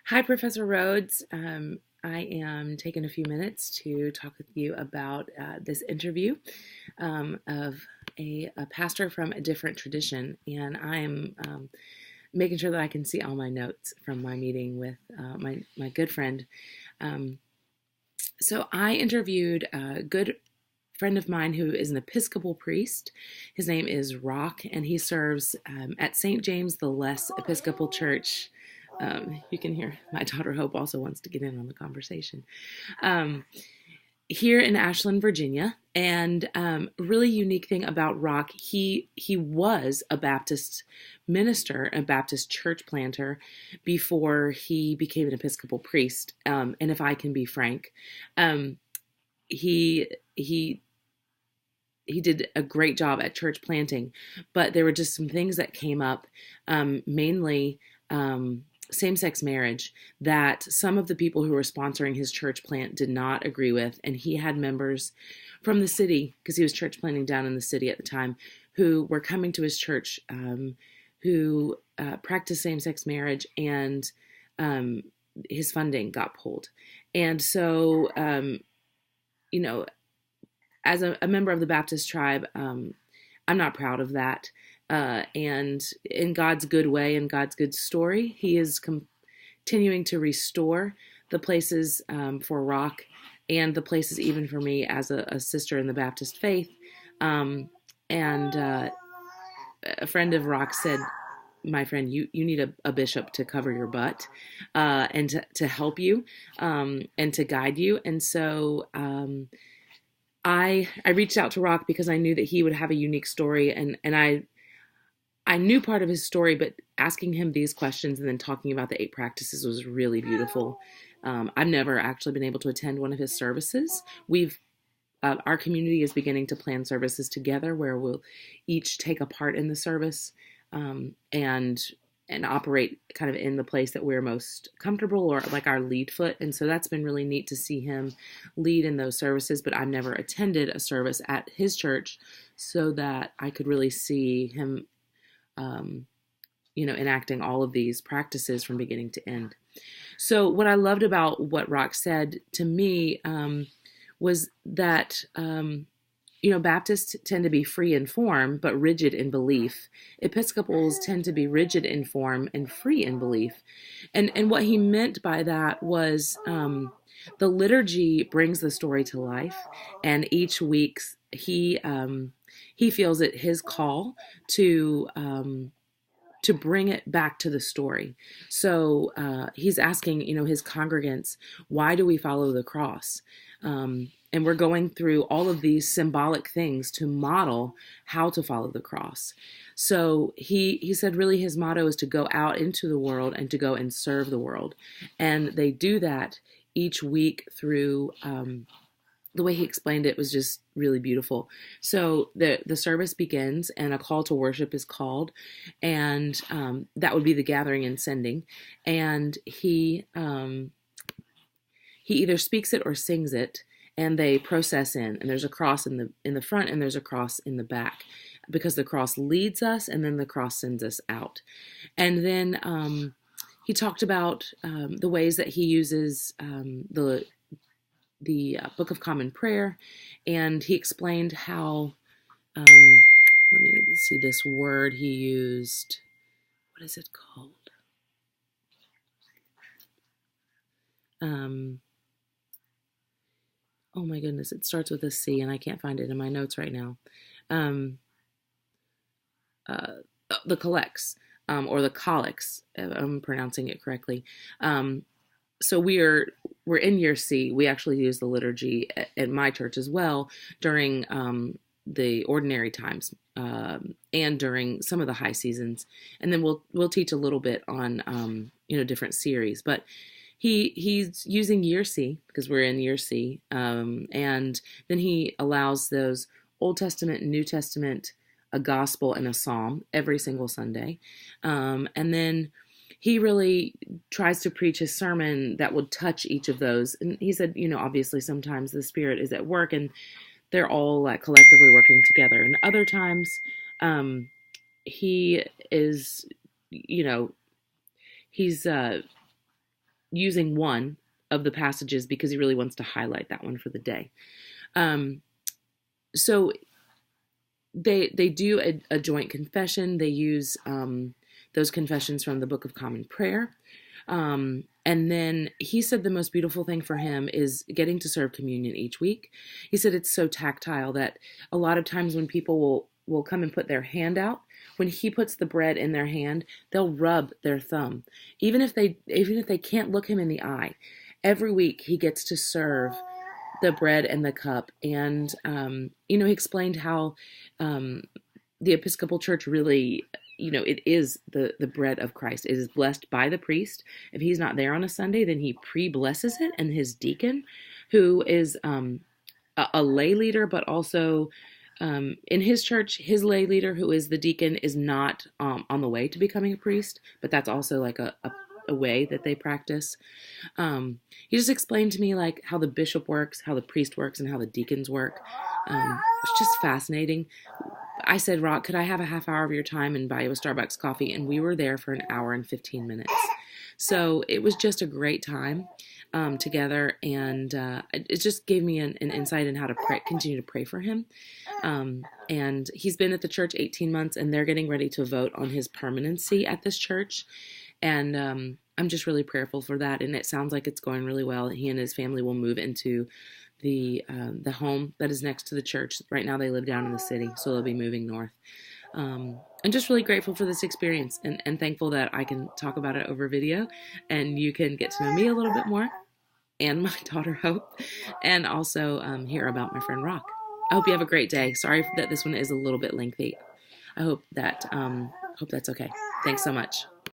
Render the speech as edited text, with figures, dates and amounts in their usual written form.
Hi, Professor Rhodes. I am taking a few minutes to talk with you about this interview of a pastor from a different tradition. And I am making sure that I can see all my notes from my meeting with my good friend. Um, so I interviewed a good friend of mine who is an Episcopal priest. His name is Rock, and he serves at St. James the Less Episcopal Church. You can hear my daughter Hope also wants to get in on the conversation. Um, Here in Ashland, Virginia, and really unique thing about Rock, he was a Baptist minister, a Baptist church planter, before he became an Episcopal priest. And if I can be frank, um, he he he did a great job at church planting, but there were just some things that came up, mainly same-sex marriage, that some of the people who were sponsoring his church plant did not agree with, and he had members from the city, because he was church planting down in the city at the time, who were coming to his church, who practiced same-sex marriage, and um, his funding got pulled. And so, you know, as a member of the Baptist tribe, I'm not proud of that. And in God's good way and God's good story, He is continuing to restore the places for Rock, and the places even for me as a sister in the Baptist faith. And a friend of Rock said, my friend, you need a bishop to cover your butt, and to help you, and to guide you. And so I reached out to Rock because I knew that he would have a unique story, and I knew part of his story, but asking him these questions and then talking about the eight practices was really beautiful. I've never actually been able to attend one of his services. We've Our community is beginning to plan services together where we'll each take a part in the service, and operate kind of in the place that we're most comfortable, or like our lead foot. And so that's been really neat to see him lead in those services. But I've never attended a service at his church so that I could really see him, um, enacting all of these practices from beginning to end. So what I loved about what Rock said to me, was that, Baptists tend to be free in form but rigid in belief. Episcopals tend to be rigid in form and free in belief. And what he meant by that was, the liturgy brings the story to life, and each week he feels it his call to bring it back to the story. So he's asking, his congregants, why do we follow the cross? And we're going through all of these symbolic things to model how to follow the cross. So he said really his motto is to go out into the world and to go and serve the world. And they do that each week through, the way he explained it was just really beautiful. So the service begins and a call to worship is called, and that would be the gathering and sending. And he either speaks it or sings it, and they process in. And there's a cross in the front, and there's a cross in the back, because the cross leads us, and then the cross sends us out. And then he talked about the ways that he uses the Book of Common Prayer, and he explained how, let me see this word he used. What is it called? Oh my goodness, it starts with a C, and I can't find it in my notes right now. Um, the collects, or the collects, if I'm pronouncing it correctly. So we're in year C. We actually use the liturgy at my church as well during the ordinary times, and during some of the high seasons, and then we'll teach a little bit on different series. But he's using year C because we're in year C, and then he allows those Old Testament and New Testament, a gospel and a psalm every single Sunday, and then he really tries to preach his sermon that would touch each of those. And he said, obviously sometimes the Spirit is at work and they're all like collectively working together. And other times, he is, he's using one of the passages because he really wants to highlight that one for the day. Um, so they do a joint confession. They use those confessions from the Book of Common Prayer. And then he said the most beautiful thing for him is getting to serve communion each week. He said it's so tactile that a lot of times when people will come and put their hand out, when he puts the bread in their hand, they'll rub their thumb. Even if they can't look him in the eye, every week he gets to serve the bread and the cup. And he explained how the Episcopal Church really, it is the bread of Christ. It is blessed by the priest. If he's not there on a Sunday, then he pre-blesses it, and his deacon, who is a lay leader, but also in his church, his lay leader, who is the deacon, is not on the way to becoming a priest, but that's also like a way that they practice. He just explained to me like how the bishop works, how the priest works, and how the deacons work. It's just fascinating. I said, Rock, could I have a half hour of your time and buy you a Starbucks coffee? And we were there for an hour and 15 minutes. So it was just a great time together, and it just gave me an insight in how to continue to pray for him. And he's been at the church 18 months, and they're getting ready to vote on his permanency at this church. And I'm just really prayerful for that, and it sounds like it's going really well. He and his family will move into the home that is next to the church. Right now they live down in the city, so they'll be moving north. I'm just really grateful for this experience, and thankful that I can talk about it over video, and you can get to know me a little bit more, and my daughter Hope, and also hear about my friend Rock. I hope you have a great day. Sorry that this one is a little bit lengthy. I hope that's okay. Thanks so much.